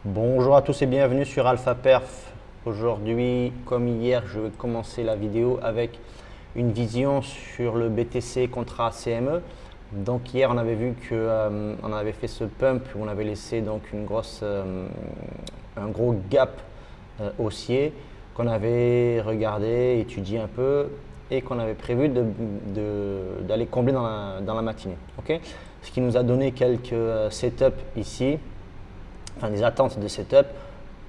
Bonjour à tous et bienvenue sur Alpha Perf. Aujourd'hui, comme hier, je vais commencer la vidéo avec une vision sur le BTC contrat CME. Donc hier, on avait vu que on avait fait ce pump où on avait laissé donc un gros gap haussier qu'on avait regardé, étudié un peu et qu'on avait prévu d'aller combler dans la matinée. Ok. Ce qui nous a donné quelques setups ici, enfin des attentes de setup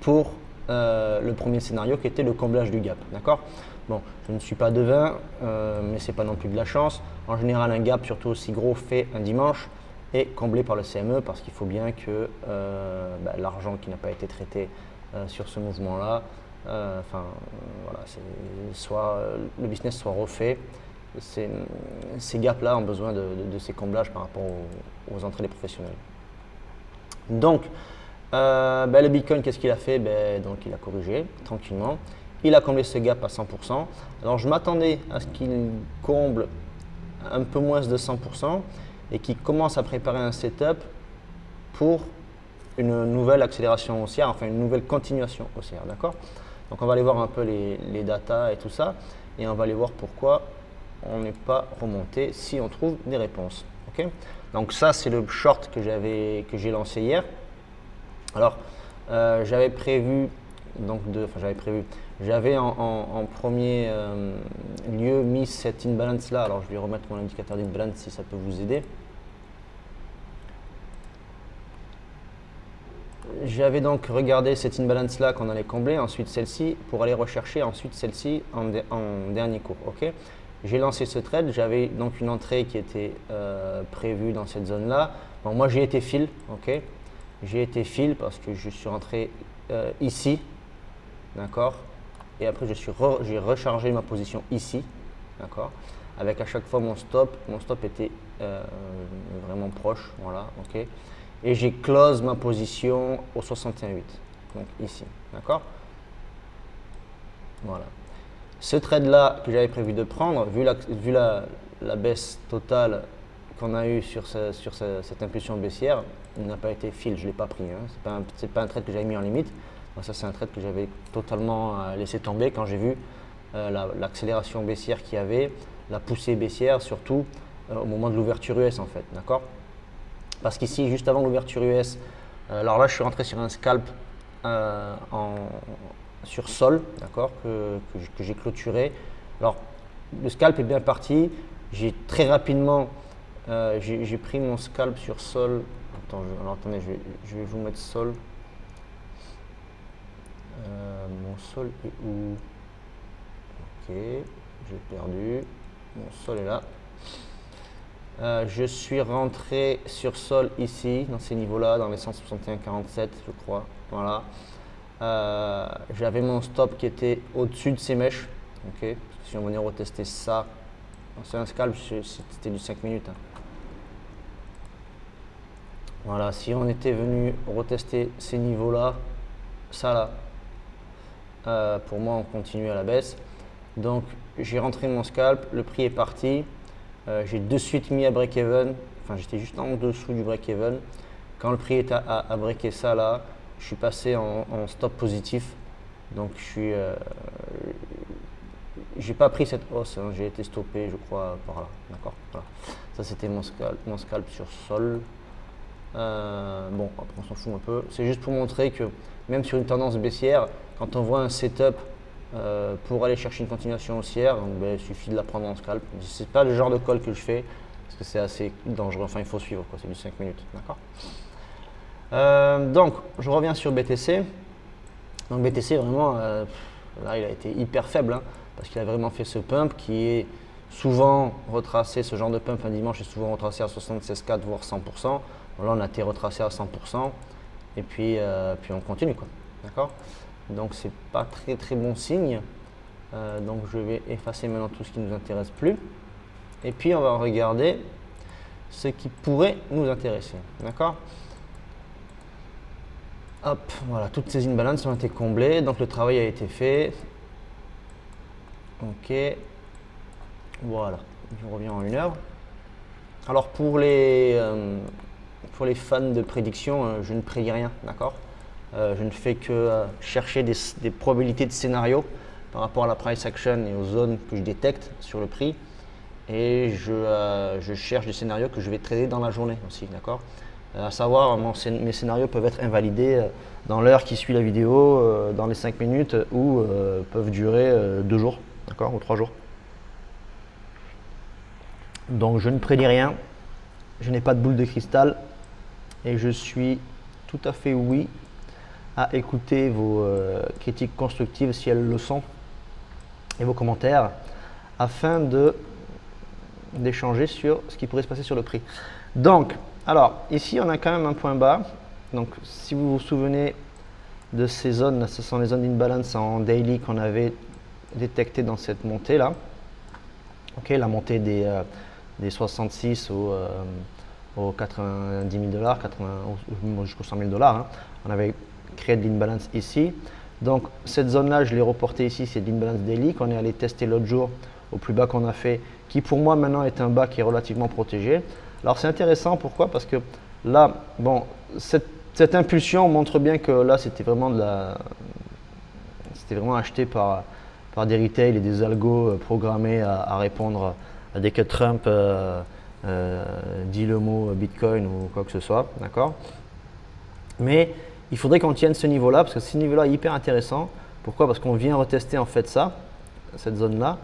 pour le premier scénario qui était le comblage du gap. D'accord. Bon, je ne suis pas devin, mais c'est pas non plus de la chance. En général, un gap, surtout aussi gros, fait un dimanche est comblé par le CME parce qu'il faut bien que l'argent qui n'a pas été traité sur ce mouvement-là, soit le business soit refait. Ces gaps-là ont besoin de ces comblages par rapport aux entrées des professionnels. Donc, le Bitcoin, qu'est-ce qu'il a fait? Donc, il a corrigé tranquillement. Il a comblé ce gap à 100%. Alors, je m'attendais à ce qu'il comble un peu moins de 100% et qu'il commence à préparer un setup pour une nouvelle accélération haussière, enfin une nouvelle continuation haussière. D'accord? Donc, on va aller voir un peu les datas et tout ça et on va aller voir pourquoi on n'est pas remonté si on trouve des réponses. Okay. Donc, ça, c'est le short que j'ai lancé hier. Alors, j'avais prévu, j'avais en premier lieu mis cette imbalance là. Alors, je vais remettre mon indicateur d'imbalance si ça peut vous aider. J'avais donc regardé cette imbalance là qu'on allait combler, ensuite celle-ci, pour aller rechercher ensuite celle-ci en dernier cours. Ok. J'ai lancé ce trade, j'avais donc une entrée qui était prévue dans cette zone là. Bon, moi j'ai été fill, ok. J'ai été fill parce que je suis rentré ici, d'accord. Et après j'ai rechargé ma position ici, d'accord. Avec à chaque fois mon stop était vraiment proche, voilà, ok. Et j'ai close ma position au 61,8, donc ici, d'accord. Voilà. Ce trade là que j'avais prévu de prendre, vu la baisse totale qu'on a eu sur cette impulsion baissière, il n'a pas été fill, je ne l'ai pas pris. Hein. Ce n'est pas un trade que j'avais mis en limite. Donc ça, c'est un trade que j'avais totalement laissé tomber quand j'ai vu l'accélération baissière qu'il y avait, la poussée baissière, surtout au moment de l'ouverture US en fait. D'accord. Parce qu'ici, juste avant l'ouverture US, alors là, je suis rentré sur un scalp sur sol, d'accord, que j'ai clôturé. Alors, le scalp est bien parti. J'ai très rapidement, j'ai pris mon scalp sur sol. Alors attendez, je vais vous mettre sol. Mon sol est où? Ok, j'ai perdu. Mon sol est là. Je suis rentré sur sol ici, dans ces niveaux-là, dans les 161,47, je crois. Voilà. J'avais mon stop qui était au-dessus de ces mèches. Ok. Si on venait retester ça, c'est un scalp, c'était du 5 minutes. Hein. Voilà. Si on était venu retester ces niveaux-là, ça là, pour moi, on continue à la baisse. Donc, j'ai rentré mon scalp, le prix est parti. J'ai de suite mis à break-even, enfin j'étais juste en dessous du break-even. Quand le prix est à breaker ça là, je suis passé en stop positif. Donc j'ai pas pris cette hausse, hein. J'ai été stoppé je crois par là. D'accord. Voilà. Ça c'était mon scalp sur sol. Bon, après on s'en fout un peu. C'est juste pour montrer que même sur une tendance baissière, quand on voit un setup pour aller chercher une continuation haussière, donc, il suffit de la prendre en scalp. C'est pas le genre de call que je fais parce que c'est assez dangereux. Enfin, il faut suivre, c'est du 5 minutes, d'accord. Donc, je reviens sur BTC. Donc BTC vraiment, là, il a été hyper faible hein, parce qu'il a vraiment fait ce pump qui est souvent retracé. Ce genre de pump un dimanche est souvent retracé à 76,4 voire 100%. Bon, là, on a été retracé à 100% et puis on continue quoi, d'accord. Donc c'est pas très très bon signe. Donc je vais effacer maintenant tout ce qui ne nous intéresse plus. Et puis on va regarder ce qui pourrait nous intéresser. D'accord. Hop, voilà, toutes ces imbalances ont été comblées. Donc le travail a été fait. Ok. Voilà. Je reviens en 1 heure. Alors pour les fans de prédiction, je ne prédis rien, d'accord. Je ne fais que chercher des probabilités de scénario par rapport à la price action et aux zones que je détecte sur le prix. Et je cherche des scénarios que je vais trader dans la journée aussi, d'accord? À savoir, mes scénarios peuvent être invalidés dans l'heure qui suit la vidéo, dans les 5 minutes, ou peuvent durer 2 jours, d'accord, ou 3 jours. Donc je ne prédis rien, je n'ai pas de boule de cristal et je suis tout à fait oui à écouter vos critiques constructives si elles le sont et vos commentaires afin d'échanger sur ce qui pourrait se passer sur le prix. Donc, alors ici on a quand même un point bas. Donc si vous vous souvenez de ces zones, ce sont les zones d'imbalance en daily qu'on avait détectées dans cette montée là. Ok, la montée des 66 aux 90 000 $, jusqu'aux 100 000 $. Hein. On avait créé de l'imbalance ici. Donc cette zone-là, je l'ai reportée ici, c'est de l'imbalance daily qu'on est allé tester l'autre jour au plus bas qu'on a fait, qui pour moi maintenant est un bas qui est relativement protégé. Alors c'est intéressant, pourquoi? Parce que là, bon, cette impulsion montre bien que là c'était vraiment acheté par des retail et des algos programmés à répondre à dès que Trump dit le mot Bitcoin ou quoi que ce soit, d'accord? Mais il faudrait qu'on tienne ce niveau-là parce que ce niveau-là est hyper intéressant. Pourquoi? Parce qu'on vient retester en fait cette zone-là.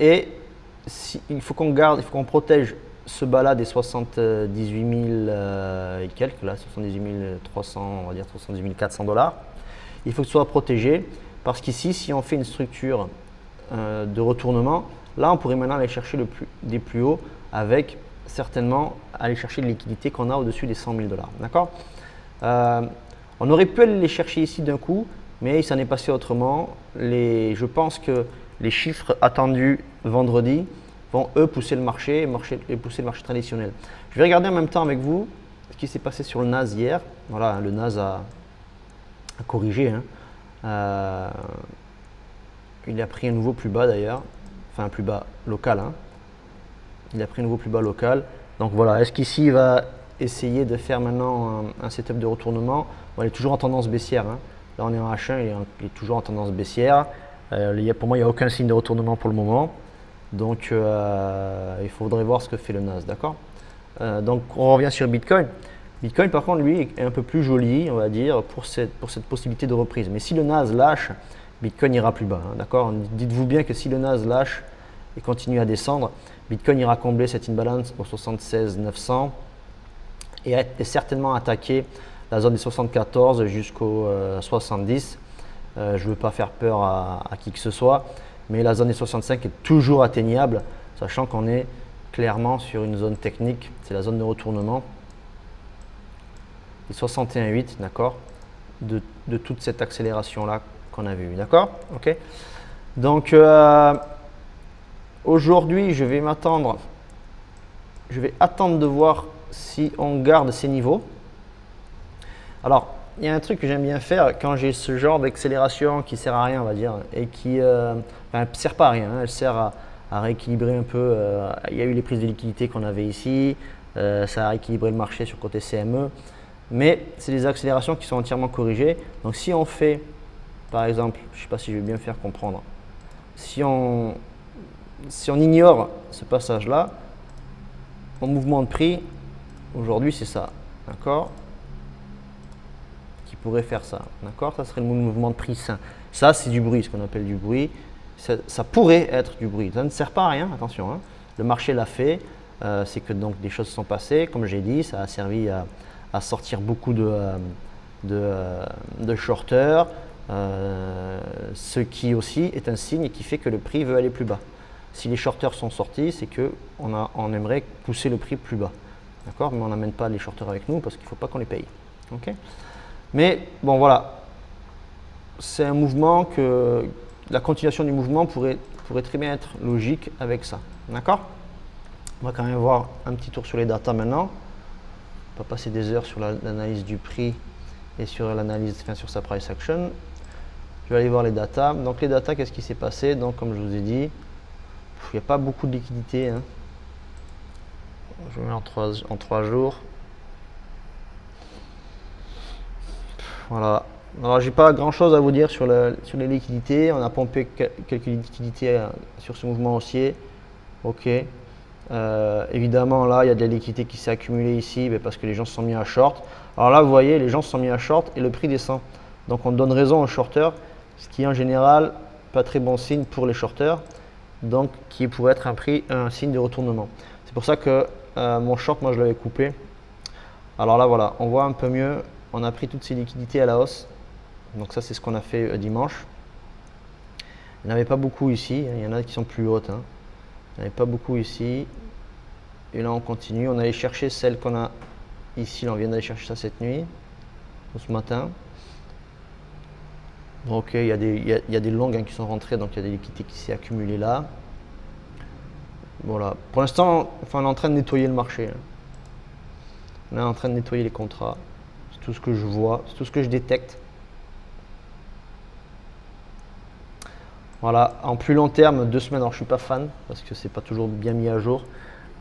Et il faut qu'on protège ce bas-là des 78 000 et quelques, là, 78 300, on va dire 78 400 $. Il faut que ce soit protégé parce qu'ici, si on fait une structure de retournement, là, on pourrait maintenant aller chercher des plus hauts avec certainement aller chercher les liquidités qu'on a au-dessus des 100 000 $. D'accord? On aurait pu aller les chercher ici d'un coup, mais ça n'est passé autrement. Je pense que les chiffres attendus vendredi vont eux pousser le marché et pousser le marché traditionnel. Je vais regarder en même temps avec vous ce qui s'est passé sur le NAS hier. Voilà, le NAS a corrigé. Hein. Il a pris un nouveau plus bas d'ailleurs, enfin un plus bas local. Hein. Il a pris un nouveau plus bas local. Donc voilà, est-ce qu'ici il va essayer de faire maintenant un setup de retournement? Bon, il est toujours en tendance baissière. Hein. Là on est en H1, il est toujours en tendance baissière. Pour moi, il n'y a aucun signe de retournement pour le moment. Donc il faudrait voir ce que fait le NAS, d'accord? Donc on revient sur Bitcoin. Bitcoin par contre lui est un peu plus joli, on va dire, pour cette possibilité de reprise. Mais si le NAS lâche, Bitcoin ira plus bas, hein, d'accord? Dites-vous bien que si le NAS lâche et continue à descendre, Bitcoin ira combler cette imbalance au 76 900 et certainement attaquer la zone des 74 jusqu'au 70. Je ne veux pas faire peur à qui que ce soit, mais la zone des 65 est toujours atteignable, sachant qu'on est clairement sur une zone technique, c'est la zone de retournement des 61,8, d'accord, de toute cette accélération-là qu'on a vue, d'accord? Ok. Donc aujourd'hui, je vais attendre de voir si on garde ces niveaux. Alors, il y a un truc que j'aime bien faire quand j'ai ce genre d'accélération qui sert à rien, on va dire, et qui ne sert pas à rien, hein, elle sert à rééquilibrer un peu. Il y a eu les prises de liquidité qu'on avait ici, ça a rééquilibré le marché sur le côté CME, mais c'est des accélérations qui sont entièrement corrigées. Donc si on fait, par exemple, je ne sais pas si je vais bien faire comprendre, si on ignore ce passage-là, mon mouvement de prix, aujourd'hui c'est ça, d'accord? Pourrait faire ça, d'accord? Ça serait le mouvement de prix sain. Ça, c'est du bruit, ce qu'on appelle du bruit. Ça pourrait être du bruit. Ça ne sert pas à rien, attention. Hein. Le marché l'a fait. C'est que donc des choses sont passées. Comme j'ai dit, ça a servi à sortir beaucoup de shorters, ce qui aussi est un signe qui fait que le prix veut aller plus bas. Si les shorters sont sortis, c'est qu'on aimerait pousser le prix plus bas, d'accord? Mais on n'amène pas les shorters avec nous parce qu'il ne faut pas qu'on les paye. Okay. Mais bon voilà, c'est un mouvement que la continuation du mouvement pourrait très bien être logique avec ça. D'accord? On va quand même voir un petit tour sur les datas maintenant. On va pas passer des heures sur l'analyse du prix et sur l'analyse, sur sa price action. Je vais aller voir les datas. Donc les datas, qu'est-ce qui s'est passé? Donc comme je vous ai dit, il n'y a pas beaucoup de liquidité. Hein. Je mets en 3 jours. Voilà. Alors, j'ai pas grand chose à vous dire sur les liquidités. On a pompé quelques liquidités sur ce mouvement haussier. Ok. Évidemment, là, il y a de la liquidité qui s'est accumulée ici parce que les gens se sont mis à short. Alors là, vous voyez, les gens se sont mis à short et le prix descend. Donc, on donne raison aux shorteurs, ce qui est en général pas très bon signe pour les shorteurs, donc qui pourrait être un signe de retournement. C'est pour ça que mon short, moi, je l'avais coupé. Alors là, voilà, on voit un peu mieux. On a pris toutes ces liquidités à la hausse. Donc ça, c'est ce qu'on a fait dimanche. Il n'y en avait pas beaucoup ici. Il y en a qui sont plus hautes. Il n'y en avait pas beaucoup ici. Et là, on continue. On allait chercher celle qu'on a ici. Là, on vient d'aller chercher ça cette nuit, ou ce matin. Bon, ok, il y a des longues qui sont rentrées, donc il y a des liquidités qui s'est accumulées là. Voilà. Pour l'instant, enfin, on est en train de nettoyer le marché. On est en train de nettoyer les contrats. C'est tout ce que je vois, c'est tout ce que je détecte. Voilà, en plus long terme, 2 semaines, alors je ne suis pas fan parce que c'est pas toujours bien mis à jour.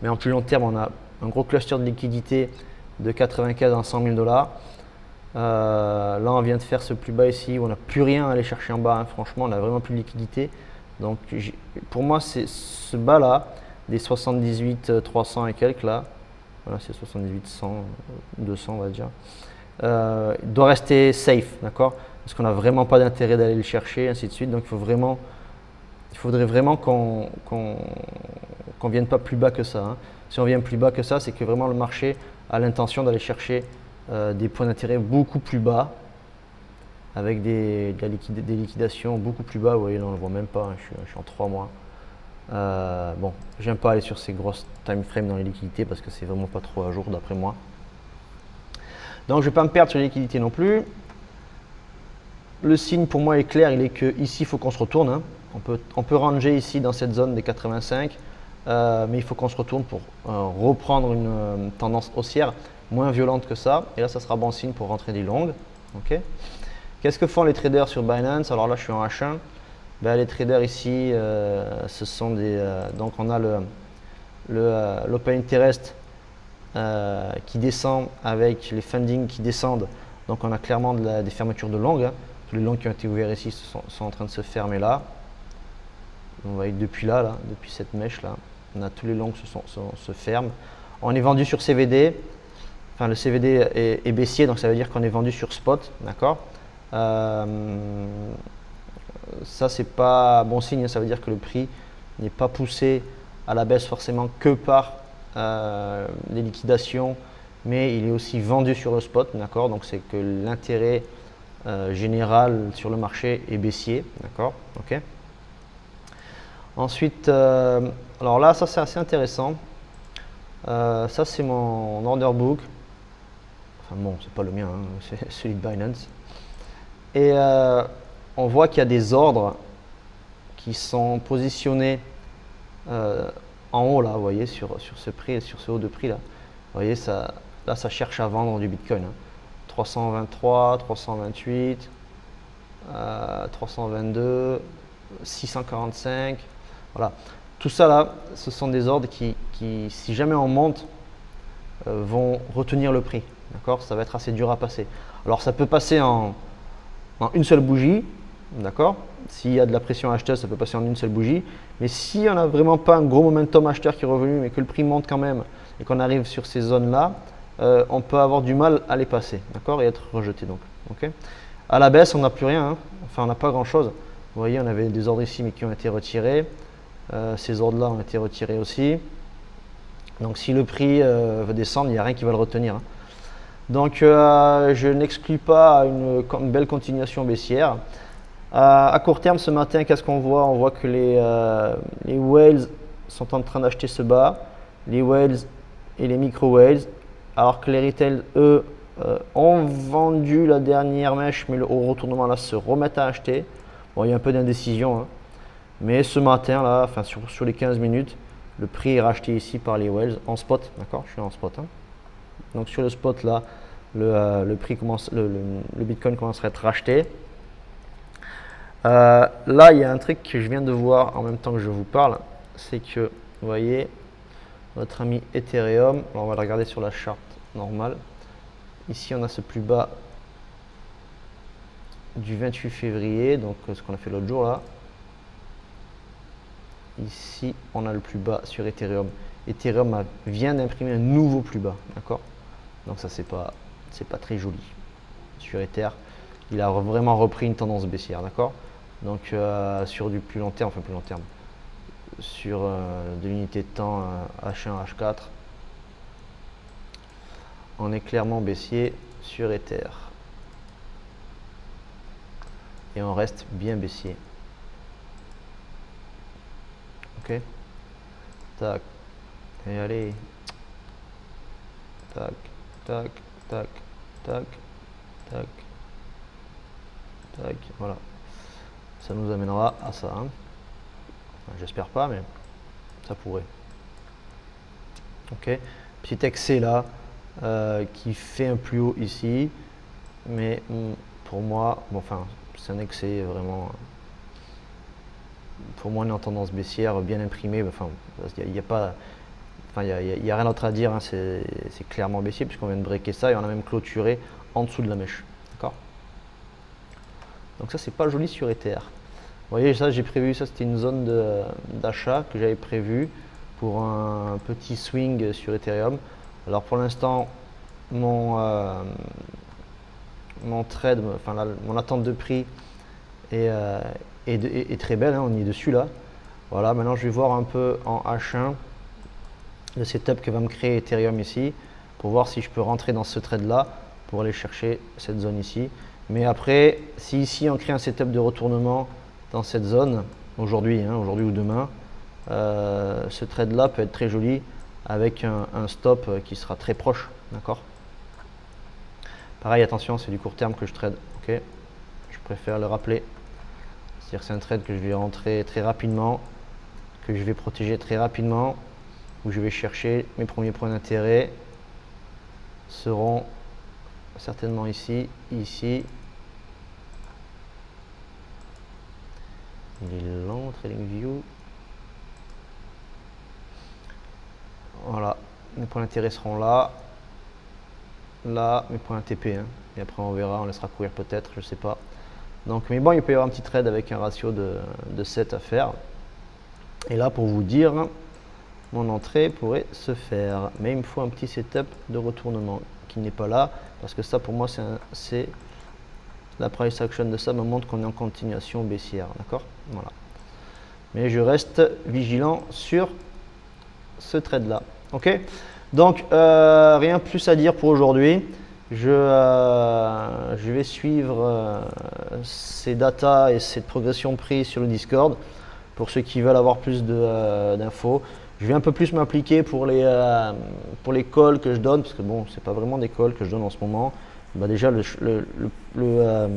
Mais en plus long terme, on a un gros cluster de liquidité de 95 à 100 000 $. Là, on vient de faire ce plus bas ici où on n'a plus rien à aller chercher en bas. Franchement, on n'a vraiment plus de liquidité. Donc, pour moi, c'est ce bas là, des 78 300 et quelques là. Voilà, c'est 78 100, 200, on va dire. Il doit rester safe, d'accord? Parce qu'on n'a vraiment pas d'intérêt d'aller le chercher, ainsi de suite. Donc, il faudrait vraiment qu'on ne vienne pas plus bas que ça. Si on vient plus bas que ça, c'est que vraiment le marché a l'intention d'aller chercher des points d'intérêt beaucoup plus bas, avec des liquidations beaucoup plus bas. Vous voyez, là, on ne le voit même pas, je suis en 3 mois. Bon, j'aime pas aller sur ces grosses time frames dans les liquidités parce que c'est vraiment pas trop à jour d'après moi. Donc, je ne vais pas me perdre sur les liquidités non plus. Le signe pour moi est clair, il est que ici il faut qu'on se retourne. On peut ranger ici dans cette zone des 85, mais il faut qu'on se retourne pour reprendre une tendance haussière moins violente que ça. Et là, ça sera bon signe pour rentrer des longues. Okay. Qu'est-ce que font les traders sur Binance? Alors là, je suis en H1. Ben, les traders ici, ce sont des. Donc on a l'open interest qui descend avec les funding qui descendent. Donc on a clairement des fermetures de longues. Tous les longues qui ont été ouverts ici sont en train de se fermer là. Vous voyez depuis là, depuis cette mèche là, on a tous les longues se ferment. On est vendu sur CVD. Enfin, le CVD est baissier, donc ça veut dire qu'on est vendu sur spot, d'accord. Ça, c'est pas bon signe, ça veut dire que le prix n'est pas poussé à la baisse forcément que par les liquidations, mais il est aussi vendu sur le spot, d'accord. Donc c'est que l'intérêt général sur le marché est baissier, d'accord. Ok. Ensuite, alors là, ça c'est assez intéressant. Ça c'est mon order book. Enfin bon, c'est pas le mien, c'est celui de Binance. Et on voit qu'il y a des ordres qui sont positionnés en haut là, vous voyez, sur ce prix, sur ce haut de prix là. Vous voyez, là ça cherche à vendre du Bitcoin. 323, 328, 322, 645. Voilà. Tout ça là, ce sont des ordres qui si jamais on monte, vont retenir le prix. D'accord, ça va être assez dur à passer. Alors ça peut passer en une seule bougie, d'accord. S'il y a de la pression acheteuse, ça peut passer en une seule bougie. Mais si on n'a vraiment pas un gros momentum acheteur qui est revenu, mais que le prix monte quand même et qu'on arrive sur ces zones-là, on peut avoir du mal à les passer, d'accord, et être rejeté donc. Okay. À la baisse, on n'a plus rien, enfin on n'a pas grand-chose. Vous voyez, on avait des ordres ici mais qui ont été retirés. Ces ordres-là ont été retirés aussi. Donc si le prix veut descendre, il n'y a rien qui va le retenir. Donc je n'exclus pas une belle continuation baissière. À court terme, ce matin, qu'est-ce qu'on voit? On voit que les whales sont en train d'acheter ce bas, les whales et les micro-whales, alors que les retail, eux, ont vendu la dernière mèche, mais au retournement là se remettent à acheter. Bon, il y a un peu d'indécision, mais ce matin là, enfin sur les 15 minutes, le prix est racheté ici par les whales en spot, d'accord? Je suis en spot. Donc sur le spot là, le prix commence, le Bitcoin commence à être racheté. Là, il y a un truc que je viens de voir en même temps que je vous parle, c'est que vous voyez notre ami Ethereum. Alors, on va le regarder sur la charte normale. Ici, on a ce plus bas du 28 février, donc ce qu'on a fait l'autre jour là. Ici, on a le plus bas sur Ethereum. Ethereum vient d'imprimer un nouveau plus bas, d'accord? Donc ça, c'est pas très joli. Sur Ether, il a vraiment repris une tendance baissière, d'accord? Donc sur du plus long terme, enfin plus long terme, sur de l'unité de temps H1, H4, on est clairement baissier sur Ether. Et on reste bien baissier. Ok, tac, et allez, tac, tac, tac, tac, tac, tac, voilà. Ça nous amènera à ça. Hein. Enfin, j'espère pas, mais ça pourrait. Ok, petit excès là qui fait un plus haut ici, mais pour moi, bon, enfin, c'est un excès vraiment. Pour moi, on est en tendance baissière, bien imprimé. Enfin, il n'y a pas, enfin, il y a rien d'autre à dire. Hein, c'est clairement baissier puisqu'on vient de breaker ça et on a même clôturé en dessous de la mèche. D'accord. Donc ça, c'est pas joli sur Ether. Vous voyez, ça, j'ai prévu, ça, c'était une zone d'achat que j'avais prévu pour un petit swing sur Ethereum. Alors pour l'instant, mon trade, enfin mon attente de prix est très belle, hein, on y est dessus là. Voilà, maintenant je vais voir un peu en H1 le setup que va me créer Ethereum ici pour voir si je peux rentrer dans ce trade là pour aller chercher cette zone ici. Mais après, si ici on crée un setup de retournement dans cette zone, aujourd'hui, hein, aujourd'hui ou demain, ce trade là peut être très joli avec un stop qui sera très proche, d'accord. Pareil, attention, c'est du court terme que je trade, ok. Je préfère le rappeler. C'est-à-dire que c'est un trade que je vais rentrer très rapidement, que je vais protéger très rapidement, où je vais chercher mes premiers points d'intérêt seront certainement ici, ici. Il est long, TradingView. Voilà, mes points d'intérêt seront là. Là, mes points ATP. Hein. Et après, on verra, on laissera courir peut-être, je sais pas. Donc, mais bon, il peut y avoir un petit trade avec un ratio de 7 à faire. Et là, pour vous dire, mon entrée pourrait se faire. Mais il me faut un petit setup de retournement qui n'est pas là. Parce que ça, pour moi, c'est la price action de ça me montre qu'on est en continuation baissière. D'accord. Voilà. Mais je reste vigilant sur ce trade là. Ok. Donc rien plus à dire pour aujourd'hui. Je vais suivre ces datas et cette progression de prix sur le Discord pour ceux qui veulent avoir plus d'infos. Je vais un peu plus m'appliquer pour les calls que je donne parce que bon, c'est pas vraiment des calls que je donne en ce moment. Bah déjà le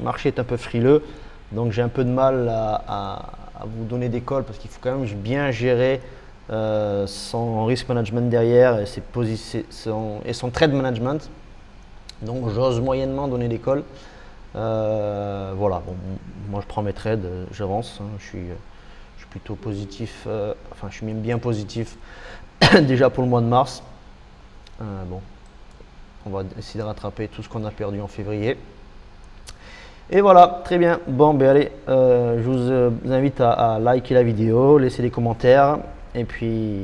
marché est un peu frileux, donc j'ai un peu de mal à vous donner des calls parce qu'il faut quand même bien gérer son risk management derrière et son trade management. Donc j'ose moyennement donner des calls. Voilà, bon, moi je prends mes trades, j'avance, hein, je suis plutôt positif, enfin je suis même bien positif déjà pour le mois de mars. Bon, on va essayer de rattraper tout ce qu'on a perdu en février. Et voilà, très bien. Bon, ben allez, je vous invite à liker la vidéo, laisser des commentaires et puis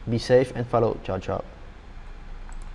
be safe and follow. Ciao, ciao.